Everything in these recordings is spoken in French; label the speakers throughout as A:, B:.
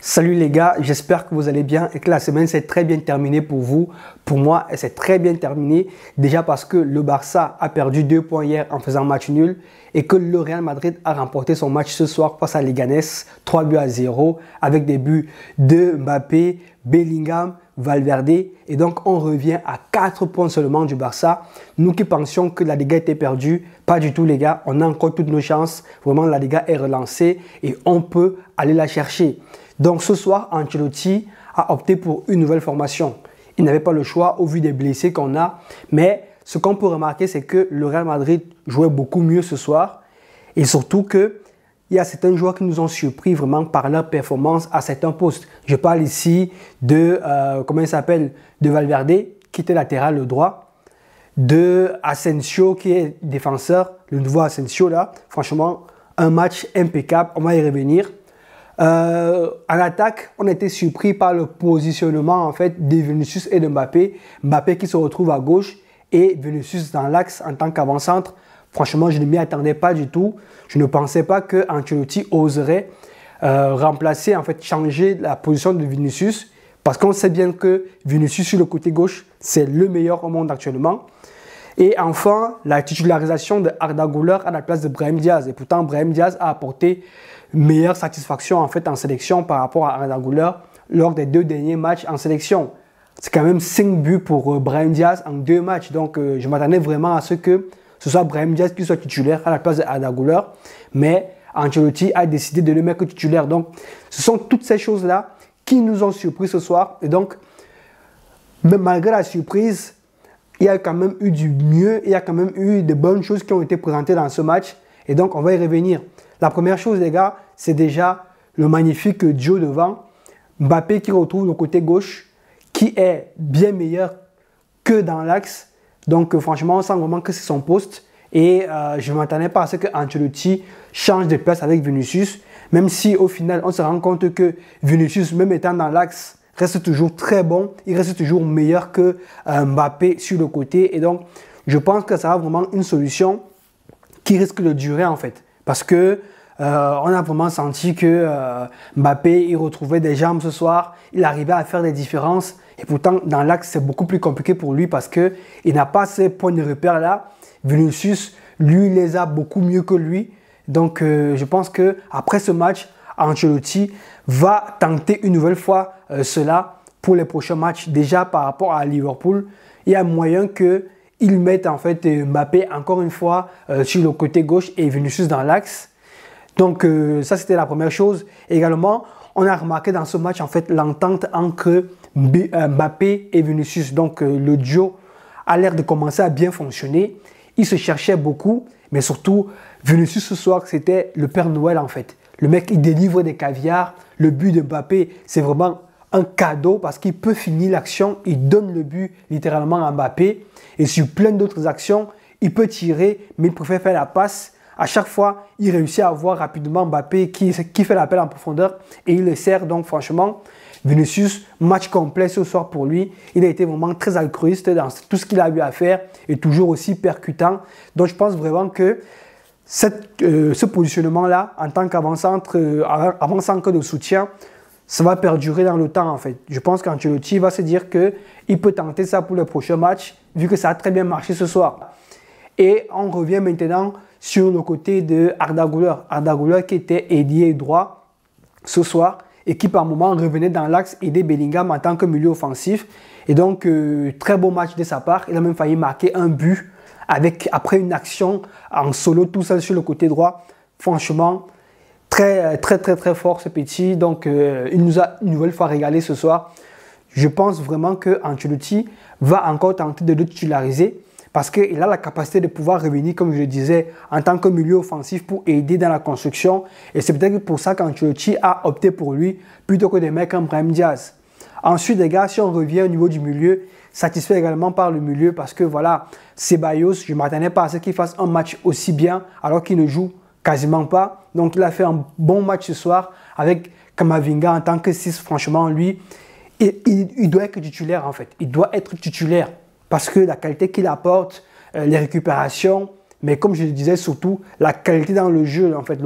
A: Salut les gars, j'espère que vous allez bien et que la semaine s'est très bien terminée pour vous. Pour moi, elle s'est très bien terminée. Déjà parce que le Barça a perdu 2 points hier en faisant match nul et que le Real Madrid a remporté son match ce soir face à Leganés 3-0 avec des buts de Mbappé, Bellingham, Valverde. Et donc on revient à 4 points seulement du Barça. Nous qui pensions que la Liga était perdue, pas du tout les gars. On a encore toutes nos chances. Vraiment la Liga est relancée et on peut aller la chercher. Donc ce soir, Ancelotti a opté pour une nouvelle formation. Il n'avait pas le choix au vu des blessés qu'on a. Mais ce qu'on peut remarquer, c'est que le Real Madrid jouait beaucoup mieux ce soir. Et surtout qu'il y a certains joueurs qui nous ont surpris vraiment par leur performance à certains postes. Je parle ici de, de Valverde, qui était latéral droit, de Asensio, qui est défenseur, le nouveau Asensio là. Franchement, un match impeccable, on va y revenir. En attaque, on a été surpris par le positionnement en fait de Vinicius et de Mbappé. Mbappé qui se retrouve à gauche et Vinicius dans l'axe en tant qu'avant-centre. Franchement, je ne m'y attendais pas du tout. Je ne pensais pas que Ancelotti oserait remplacer, en fait, changer la position de Vinicius. Parce qu'on sait bien que Vinicius sur le côté gauche, c'est le meilleur au monde actuellement. Et enfin, la titularisation de Arda Güler à la place de Brahim Diaz. Et pourtant, Brahim Diaz a apporté meilleure satisfaction en fait en sélection par rapport à Arda Güler lors des 2 derniers matchs en sélection. C'est quand même 5 buts pour Brahim Diaz en 2 matchs. Donc, je m'attendais vraiment à ce que ce soit Brahim Diaz qui soit titulaire à la place d'Arda Güler. Mais Ancelotti a décidé de le mettre titulaire. Donc, ce sont toutes ces choses-là qui nous ont surpris ce soir. Et donc, malgré la surprise, il y a quand même eu du mieux, il y a quand même eu de bonnes choses qui ont été présentées dans ce match. Et donc, on va y revenir. La première chose, les gars, c'est déjà le magnifique duo devant. Mbappé qui retrouve le côté gauche, qui est bien meilleur que dans l'axe. Donc, franchement, on sent vraiment que c'est son poste. Et je ne m'attendais pas à ce que Ancelotti change de place avec Vinicius. Même si, au final, on se rend compte que Vinicius, même étant dans l'axe, reste toujours très bon. Il reste toujours meilleur que Mbappé sur le côté. Et donc, je pense que ça va vraiment une solution qui risque de durer, en fait. Parce que on a vraiment senti que Mbappé, il retrouvait des jambes ce soir, il arrivait à faire des différences. Et pourtant, dans l'axe, c'est beaucoup plus compliqué pour lui parce qu'il n'a pas ces points de repère-là. Vinicius, lui, il les a beaucoup mieux que lui. Donc, je pense qu'après ce match, Ancelotti va tenter une nouvelle fois cela pour les prochains matchs. Déjà, par rapport à Liverpool, il y a moyen qu'ils mettent en fait Mbappé encore une fois sur le côté gauche et Vinicius dans l'axe. Donc ça c'était la première chose. Également, on a remarqué dans ce match en fait l'entente entre Mbappé et Vinicius. Donc le duo a l'air de commencer à bien fonctionner. Ils se cherchaient beaucoup, mais surtout Vinicius ce soir c'était le Père Noël en fait. Le mec il délivre des caviars. Le but de Mbappé c'est vraiment un cadeau parce qu'il peut finir l'action. Il donne le but littéralement à Mbappé. Et sur plein d'autres actions, il peut tirer, mais il préfère faire la passe. À chaque fois, il réussit à voir rapidement Mbappé qui fait l'appel en profondeur et il le sert. Donc franchement, Vinicius, match complet ce soir pour lui. Il a été vraiment très altruiste dans tout ce qu'il a eu à faire et toujours aussi percutant. Donc je pense vraiment que ce positionnement-là, en tant qu'avant-centre de soutien, ça va perdurer dans le temps en fait. Je pense qu'Ancelotti va se dire qu'il peut tenter ça pour le prochain match, vu que ça a très bien marché ce soir. Et on revient maintenant sur le côté de Arda Güler. Arda Güler qui était ailier droit ce soir et qui par moment revenait dans l'axe aider Bellingham en tant que milieu offensif. Et donc, très beau match de sa part. Il a même failli marquer un but après une action en solo tout seul sur le côté droit. Franchement, très fort ce petit. Donc, il nous a une nouvelle fois régalé ce soir. Je pense vraiment que Ancelotti va encore tenter de le titulariser. Parce qu'il a la capacité de pouvoir revenir, comme je le disais, en tant que milieu offensif pour aider dans la construction. Et c'est peut-être pour ça qu'Ancelotti a opté pour lui plutôt que des mecs comme Brahim Diaz. Ensuite, les gars, si on revient au niveau du milieu, satisfait également par le milieu parce que voilà, Ceballos, je ne m'attendais pas à ce qu'il fasse un match aussi bien alors qu'il ne joue quasiment pas. Donc, il a fait un bon match ce soir avec Camavinga en tant que 6. Franchement, lui, il doit être titulaire en fait. Il doit être titulaire. Parce que la qualité qu'il apporte, les récupérations, mais comme je le disais surtout, la qualité dans le jeu, en fait,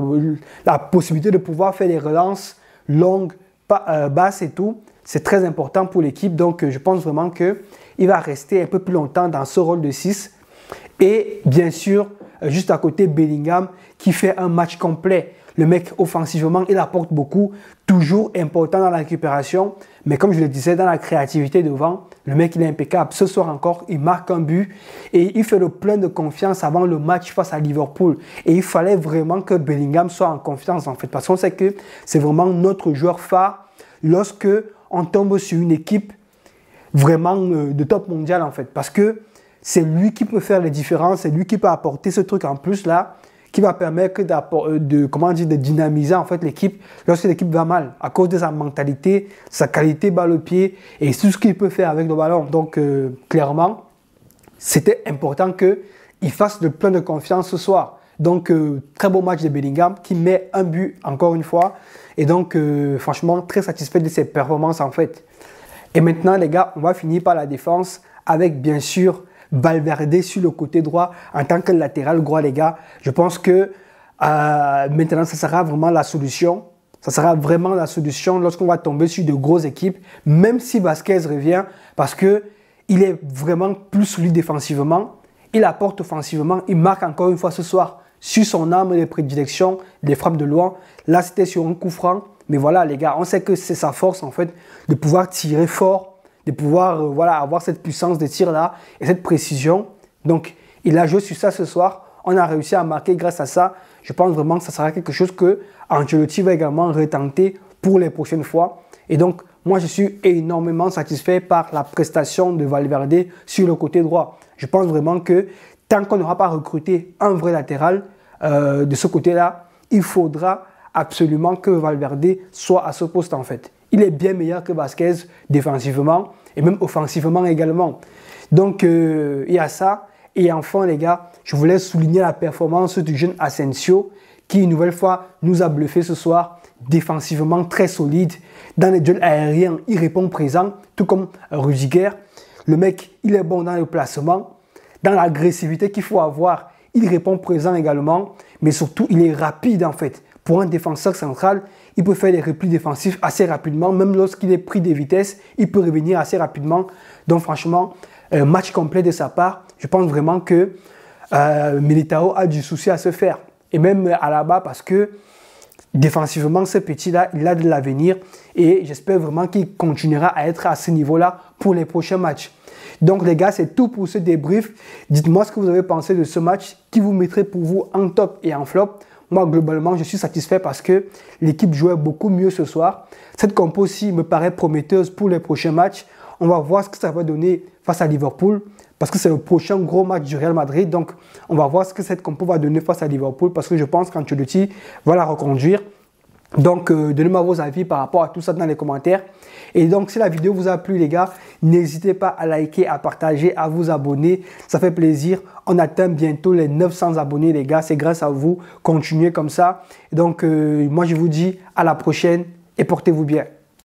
A: la possibilité de pouvoir faire des relances longues, basse et tout, c'est très important pour l'équipe. Donc, je pense vraiment qu'il va rester un peu plus longtemps dans ce rôle de 6. Et bien sûr, juste à côté, Bellingham qui fait un match complet. Le mec, offensivement, il apporte beaucoup, toujours important dans la récupération. Mais comme je le disais, dans la créativité devant, le mec, il est impeccable. Ce soir encore, il marque un but et il fait le plein de confiance avant le match face à Liverpool. Et il fallait vraiment que Bellingham soit en confiance, en fait. Parce qu'on sait que c'est vraiment notre joueur phare lorsque on tombe sur une équipe vraiment de top mondial, en fait. Parce que c'est lui qui peut faire les différences, c'est lui qui peut apporter ce truc en plus là, qui va permettre de dynamiser en fait l'équipe lorsque l'équipe va mal, à cause de sa mentalité, sa qualité balle au pied et tout ce qu'il peut faire avec le ballon. Donc clairement, c'était important qu'il fasse le plein de confiance ce soir. Donc très beau match de Bellingham qui met un but encore une fois. Et donc franchement, très satisfait de ses performances en fait. Et maintenant les gars, on va finir par la défense avec bien sûr Valverde sur le côté droit en tant que latéral droit, les gars. Je pense que maintenant, ça sera vraiment la solution. Ça sera vraiment la solution lorsqu'on va tomber sur de grosses équipes, même si Vasquez revient, parce qu'il est vraiment plus solide défensivement. Il apporte offensivement. Il marque encore une fois ce soir sur son arme de prédilection, des frappes de loin. Là, c'était sur un coup franc. Mais voilà, les gars, on sait que c'est sa force, en fait, de pouvoir tirer fort, de pouvoir avoir cette puissance de tir là et cette précision. Donc, il a joué sur ça ce soir. On a réussi à marquer grâce à ça. Je pense vraiment que ça sera quelque chose que Ancelotti va également retenter pour les prochaines fois. Et donc, moi, je suis énormément satisfait par la prestation de Valverde sur le côté droit. Je pense vraiment que tant qu'on n'aura pas recruté un vrai latéral de ce côté-là, il faudra absolument que Valverde soit à ce poste en fait. Il est bien meilleur que Vasquez défensivement et même offensivement également. Donc, il y a ça. Et enfin, les gars, je voulais souligner la performance du jeune Asensio qui, une nouvelle fois, nous a bluffé ce soir. Défensivement très solide. Dans les duels aériens, il répond présent, tout comme Rudiger. Le mec, il est bon dans le placement. Dans l'agressivité qu'il faut avoir, il répond présent également. Mais surtout, il est rapide en fait. Pour un défenseur central, il peut faire des replis défensifs assez rapidement. Même lorsqu'il est pris des vitesses, il peut revenir assez rapidement. Donc franchement, match complet de sa part. Je pense vraiment que Militao a du souci à se faire. Et même à la bas parce que défensivement, ce petit-là, il a de l'avenir. Et j'espère vraiment qu'il continuera à être à ce niveau-là pour les prochains matchs. Donc les gars, c'est tout pour ce débrief. Dites-moi ce que vous avez pensé de ce match, qui vous mettrait pour vous en top et en flop. Moi, globalement, je suis satisfait parce que l'équipe jouait beaucoup mieux ce soir. Cette compo-ci me paraît prometteuse pour les prochains matchs. On va voir ce que ça va donner face à Liverpool parce que c'est le prochain gros match du Real Madrid. Donc, on va voir ce que cette compo va donner face à Liverpool parce que je pense qu'Ancelotti va la reconduire. Donc, donnez-moi vos avis par rapport à tout ça dans les commentaires. Et donc, si la vidéo vous a plu, les gars, n'hésitez pas à liker, à partager, à vous abonner. Ça fait plaisir. On atteint bientôt les 900 abonnés, les gars. C'est grâce à vous. Continuez comme ça. Donc, moi, je vous dis à la prochaine et portez-vous bien.